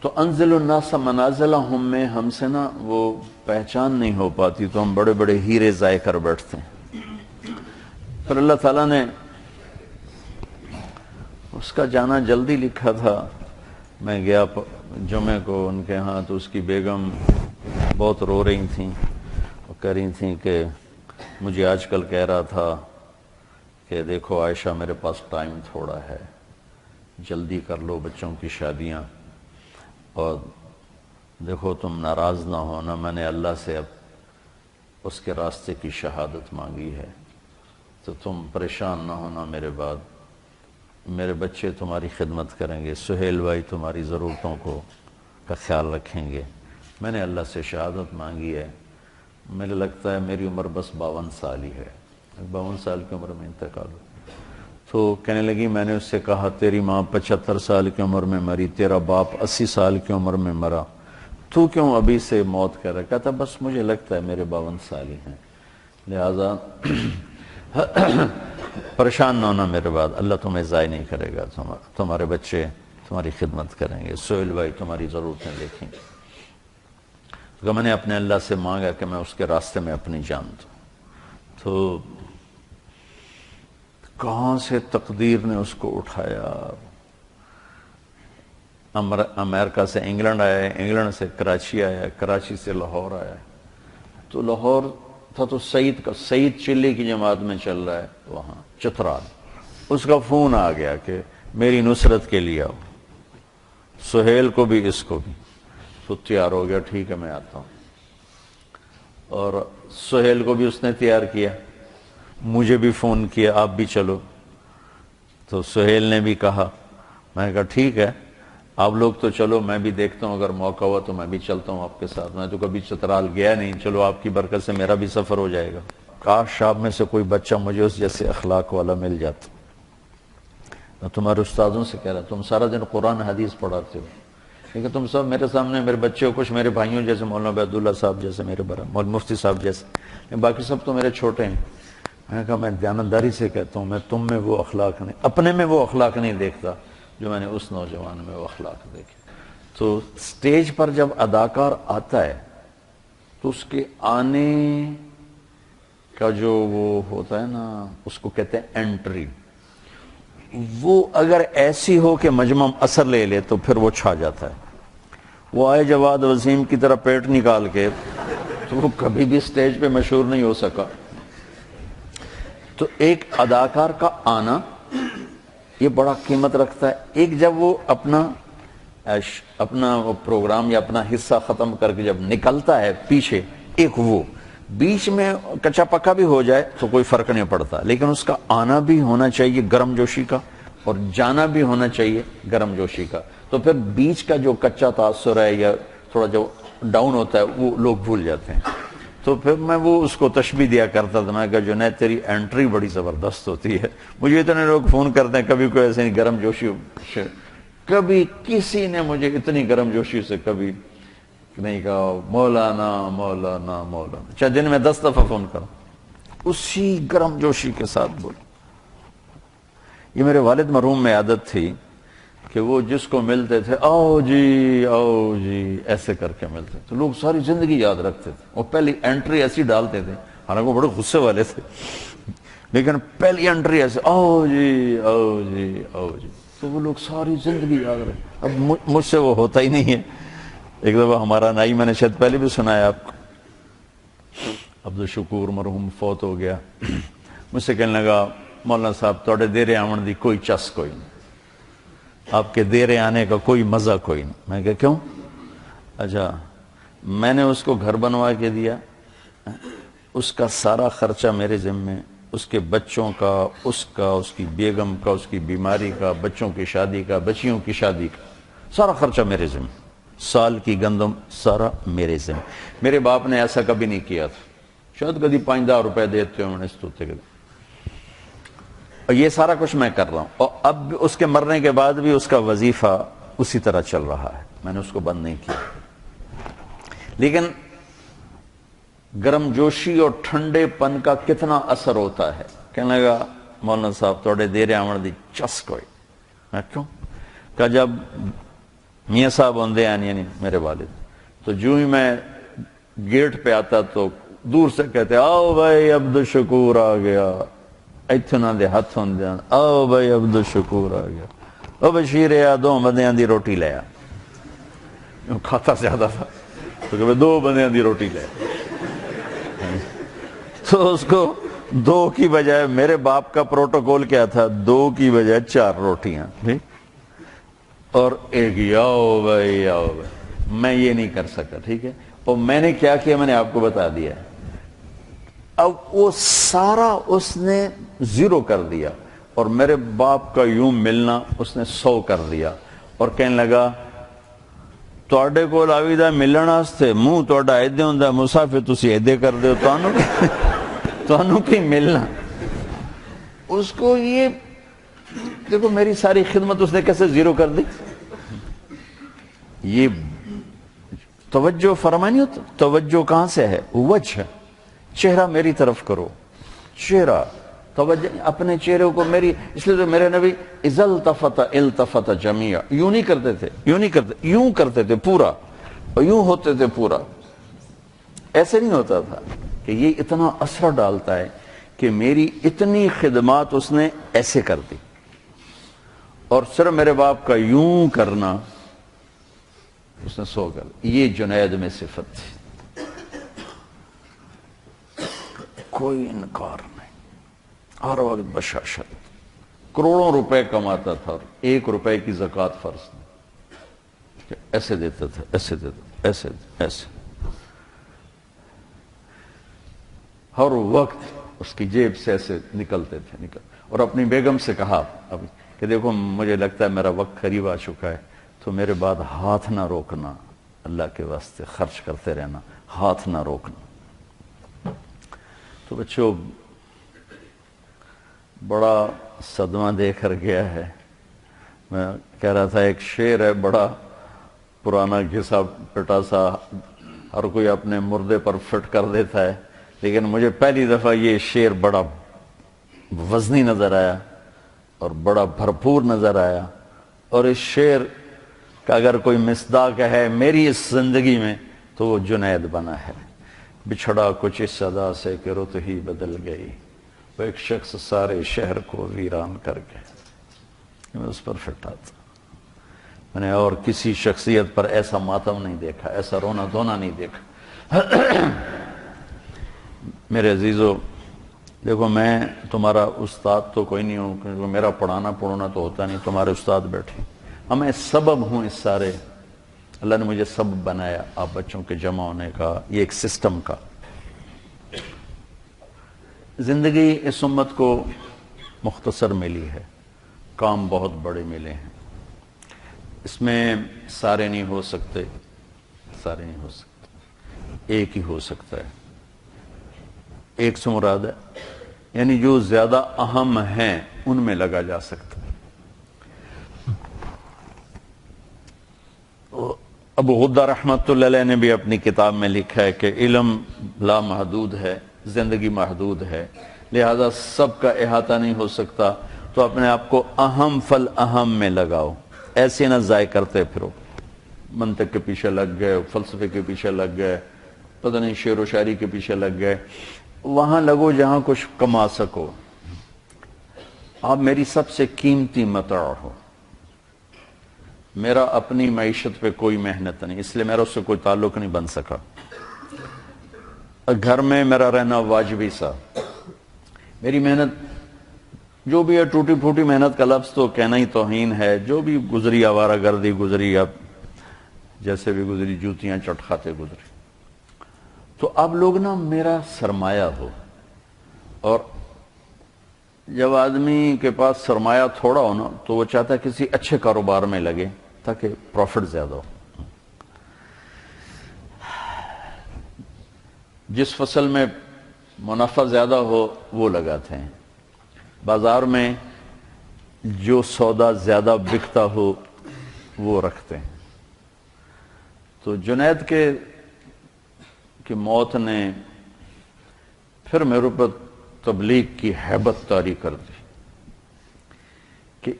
تو انزل الناس منازلہم میں ہم سے نا وہ پہچان نہیں ہو پاتی، تو ہم بڑے بڑے ہیرے ضائع کر بیٹھتے ہیں۔ پھر اللہ تعالیٰ نے اس کا جانا جلدی لکھا تھا۔ میں گیا جمعے کو ان کے ہاں، تو اس کی بیگم بہت رو رہی تھیں اور کہہ رہی تھیں کہ مجھے آج کل کہہ رہا تھا کہ دیکھو عائشہ میرے پاس ٹائم تھوڑا ہے، جلدی کر لو بچوں کی شادیاں، اور دیکھو تم ناراض نہ ہونا، میں نے اللہ سے اب اس کے راستے کی شہادت مانگی ہے، تو تم پریشان نہ ہونا میرے بعد، میرے بچے تمہاری خدمت کریں گے، سہیل بھائی تمہاری ضرورتوں کا خیال رکھیں گے، میں نے اللہ سے شہادت مانگی ہے، مجھے لگتا ہے میری عمر بس 52 سال ہی ہے، 52 سال کی عمر میں انتقال ہو۔ تو کہنے لگی میں نے اس سے کہا تیری ماں 75 سال کی عمر میں مری، تیرا باپ 80 سال کی عمر میں مرا، تو کیوں ابھی سے موت کر رہا ہے؟ کہتا بس مجھے لگتا ہے میرے 52 سال ہی ہیں، لہذا پریشان نہ ہونا میرے بعد، اللہ تمہیں ضائع نہیں کرے گا، تمہارے بچے تمہاری خدمت کریں گے، سہیل بھائی تمہاری ضرورتیں دیکھیں گے۔ تو میں نے اپنے اللہ سے مانگا کہ میں اس کے راستے میں اپنی جان دوں، تو کہاں سے تقدیر نے اس کو اٹھایا، امریکہ سے انگلینڈ آیا، انگلینڈ سے کراچی آیا، کراچی سے لاہور آیا، تو لاہور تھا تو سعید چلی کی جماعت میں چل رہا ہے وہاں چترال، اس کا فون آ گیا کہ میری نصرت کے لیے آؤ، سہیل کو بھی اس کو بھی، تو تیار ہو گیا، ٹھیک ہے میں آتا ہوں، اور سہیل کو بھی اس نے تیار کیا، مجھے بھی فون کیا آپ بھی چلو، تو سہیل نے بھی کہا، میں نے کہا ٹھیک ہے آپ لوگ تو چلو، میں بھی دیکھتا ہوں اگر موقع ہوا تو میں بھی چلتا ہوں آپ کے ساتھ، میں تو کبھی چترال گیا نہیں، چلو آپ کی برکت سے میرا بھی سفر ہو جائے گا، کاش آپ میں سے کوئی بچہ مجھے اس جیسے اخلاق والا مل جاتا۔ میں تمہارے استادوں سے کہہ رہا تم سارا دن قرآن حدیث پڑھاتے ہو، لیکن تم سب میرے سامنے میرے بچے ہو، کچھ میرے بھائیوں جیسے مولانا عبیداللہ صاحب جیسے میرے بڑا، مولانا مفتی صاحب جیسے، باقی سب تو میرے چھوٹے ہیں۔ میں نے کہا میں دیانتداری سے کہتا ہوں، میں تم میں وہ اخلاق نہیں، اپنے میں وہ اخلاق نہیں دیکھتا جو میں نے اس نوجوان میں وہ اخلاق دیکھے۔ تو سٹیج پر جب اداکار آتا ہے تو اس کے آنے کا جو وہ ہوتا ہے نا، اس کو کہتے ہیں انٹری، وہ اگر ایسی ہو کہ مجمع اثر لے لے تو پھر وہ چھا جاتا ہے۔ وہ آئے جواد وسیم کی طرح پیٹ نکال کے تو وہ کبھی بھی سٹیج پہ مشہور نہیں ہو سکا۔ تو ایک اداکار کا آنا یہ بڑا قیمت رکھتا ہے۔ ایک جب وہ اپنا پروگرام یا اپنا حصہ ختم کر کے جب نکلتا ہے پیچھے، ایک وہ بیچ میں کچا پکا بھی ہو جائے تو کوئی فرق نہیں پڑتا، لیکن اس کا آنا بھی ہونا چاہیے گرم جوشی کا، اور جانا بھی ہونا چاہیے گرم جوشی کا، تو پھر بیچ کا جو کچا تاثر ہے یا تھوڑا جو ڈاؤن ہوتا ہے وہ لوگ بھول جاتے ہیں۔ تو پھر میں وہ اس کو تشبیہ دیا کرتا تھا، میں کہا جنید تیری انٹری بڑی زبردست ہوتی ہے۔ مجھے اتنے لوگ فون کرتے ہیں، کبھی کوئی ایسے نہیں گرم جوشی، کبھی کسی نے مجھے اتنی گرم جوشی سے کبھی نہیں کہا مولانا مولانا مولانا، چاہے دن میں 10 دفعہ فون کرو، اسی گرم جوشی کے ساتھ بول۔ یہ میرے والد مرحوم میں عادت تھی کہ وہ جس کو ملتے تھے آؤ جی ایسے کر کے ملتے تھے، لوگ ساری زندگی یاد رکھتے تھے۔ وہ پہلی انٹری ایسی ڈالتے تھے، حالانکہ وہ بڑے غصے والے تھے، لیکن پہلی انٹری ایسے آؤ جی تو وہ لوگ ساری زندگی یاد رکھتے۔ اب مجھ سے وہ ہوتا ہی نہیں ہے۔ ایک دفعہ ہمارا نائی، میں نے شاید پہلے بھی سنایا آپ کو، عبدالشکور مرحوم فوت ہو گیا، مجھ سے کہنے لگا مولانا صاحب توڑے دیرے آمن دی کوئی چس کوئی نہیں، آپ کے دیرے آنے کا کوئی مزہ کوئی نہیں۔ میں کہا کیوں؟ اچھا میں نے اس کو گھر بنوا کے دیا، اس کا سارا خرچہ میرے ذمے، اس کے بچوں کا، اس کی بیگم کا، اس کی بیماری کا، بچوں کی شادی کا، بچیوں کی شادی کا، سارا خرچہ میرے ذمے، سال کی گندم سارا میرے ذمے۔ میرے باپ نے ایسا کبھی نہیں کیا تھا، شاید کبھی 5-10 روپے دیتے ہوں اس توتے کے، اور یہ سارا کچھ میں کر رہا ہوں، اور اب اس کے مرنے کے بعد بھی اس کا وظیفہ اسی طرح چل رہا ہے، میں نے اس کو بند نہیں کیا۔ لیکن گرم جوشی اور ٹھنڈے پن کا کتنا اثر ہوتا ہے۔ کہنے لگا مولانا صاحب توڑے دیرے آمن دی چس کوئی۔ میں کیوں؟ کہ جب میاں صاحب ہوندے ہیں یعنی میرے والد. تو جو ہی میں گیٹ پہ آتا تو دور سے کہتے آؤ بھائی عبد الشکور آ گیا. ایتھے انہاں دے ہاتھ ہوندے ہیں آؤ بھائی عبد الشکور آ گیا. او بشیر آ دو بندیاں دی روٹی لے آ. کھاتا زیادہ تھا تو کہ 2 بندیاں دی روٹی لے آ. تو اس کو 2 کی بجائے, میرے باپ کا پروٹوکول کیا تھا, 2 کی بجائے 4 روٹیاں اور ایک آؤ بھائی آؤ بھائی. میں یہ نہیں کر سکا, ٹھیک ہے. اور میں نے کیا کیا میں نے آپ کو بتا دیا. اب وہ سارا اس نے 0 کر دیا اور میرے باپ کا یوں ملنا اس نے 100 کر دیا اور کہنے لگا تواڈے کول آویدا ملن واسطے منہ تواڈا ایدے ہوندا مسافر تسی ایدے کر دیو تانوں کی ملنا. اس کو یہ دیکھو میری ساری خدمت اس نے کیسے 0 کر دی. یہ توجہ فرمانی ہوتا. توجہ کہاں سے ہے؟ وجہ, چہرہ میری طرف کرو, چہرہ توجہ اپنے چہرے کو میری. اس لیے تو میرے نبی اذا التفت التفت جميعا, یوں نہیں کرتے تھے, یوں نہیں کرتے, یوں کرتے تھے پورا اور یوں ہوتے تھے پورا. ایسے نہیں ہوتا تھا کہ یہ اتنا اثر ڈالتا ہے کہ میری اتنی خدمات اس نے ایسے کر دی. اور صرف میرے باپ کا یوں کرنا اس نے 100 کر دی. یہ جنید میں صفت تھی. کوئی انکار نہیں, ہر وقت بشاشت. کروڑوں روپے کماتا تھا اور 1 روپے کی زکوٰۃ فرض نہیں. ایسے دیتا تھا, ایسے دیتا, ایسے ایسے. ہر وقت اس کی جیب سے ایسے نکلتے تھے اور اپنی بیگم سے کہا ابھی کہ دیکھو مجھے لگتا ہے میرا وقت قریب آ چکا ہے تو میرے بعد ہاتھ نہ روکنا, اللہ کے واسطے خرچ کرتے رہنا, ہاتھ نہ روکنا. تو بچوں بڑا صدمہ دے کر گیا ہے. میں کہہ رہا تھا ایک شعر ہے بڑا پرانا گھسا پٹا سا, ہر کوئی اپنے مردے پر فٹ کر دیتا ہے, لیکن مجھے پہلی دفعہ یہ شعر بڑا وزنی نظر آیا اور بڑا بھرپور نظر آیا. اور اس شعر کا اگر کوئی مصداق ہے میری اس زندگی میں تو وہ جنید بنا ہے. بچھڑا کچھ اس صدا سے کہ رت ہی بدل گئی, وہ ایک شخص سارے شہر کو ویران کر گئے. میں اس پر فٹا تھا. میں نے اور کسی شخصیت پر ایسا ماتم نہیں دیکھا, ایسا رونا دھونا نہیں دیکھا. میرے عزیزو دیکھو میں تمہارا استاد تو کوئی نہیں ہوں, کیونکہ میرا پڑھانا تو ہوتا نہیں, تمہارے استاد بیٹھے. میں سبب ہوں اس سارے, اللہ نے مجھے سبب بنایا آپ بچوں کے جمع ہونے کا, یہ ایک سسٹم کا. زندگی اس امت کو مختصر ملی ہے, کام بہت بڑے ملے ہیں. اس میں سارے نہیں ہو سکتے, سارے نہیں ہو سکتے, ایک ہی ہو سکتا ہے. ایک سے مراد ہے یعنی جو زیادہ اہم ہیں ان میں لگا جا سکتا ہے. ابو غدہ رحمت اللہ علیہ نے بھی اپنی کتاب میں لکھا ہے کہ علم لا محدود ہے, زندگی محدود ہے, لہذا سب کا احاطہ نہیں ہو سکتا, تو اپنے آپ کو اہم فل اہم میں لگاؤ. ایسے نہ ضائع کرتے پھرو, منطق کے پیچھے لگ گئے, فلسفے کے پیچھے لگ گئے, پتہ نہیں شعر و شاعری کے پیچھے لگ گئے. وہاں لگو جہاں کچھ کما سکو. آپ میری سب سے قیمتی متاع ہو. میرا اپنی معیشت پہ کوئی محنت نہیں, اس لیے میرا اس سے کوئی تعلق نہیں بن سکا. گھر میں میرا رہنا واجبی سا. میری محنت جو بھی ہے, ٹوٹی پھوٹی محنت کا لفظ تو کہنا ہی توہین ہے, جو بھی گزری آوارہ گردی گزری, اب جیسے بھی گزری, جوتیاں چٹ کھاتے گزری. تو اب لوگ نا میرا سرمایہ ہو. اور جب آدمی کے پاس سرمایہ تھوڑا ہو نا تو وہ چاہتا ہے کسی اچھے کاروبار میں لگے تاکہ پروفٹ زیادہ ہو. جس فصل میں منافع زیادہ ہو وہ لگاتے ہیں. بازار میں جو سودا زیادہ بکتا ہو وہ رکھتے ہیں. تو جنید کی موت نے پھر میرے پر تبلیغ کی ہیبت طاری کر دی کہ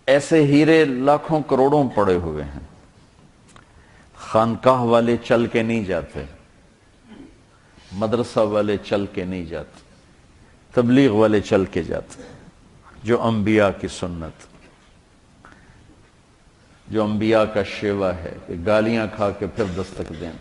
ایسے ہیرے لاکھوں کروڑوں پڑے ہوئے ہیں, خانقاہ والے چل کے نہیں جاتے، مدرسہ والے چل کے نہیں جاتے، تبلیغ والے چل کے جاتے، جو انبیاء کی سنت، جو انبیاء کا شیوا ہے کہ گالیاں کھا کے پھر دستک دیں۔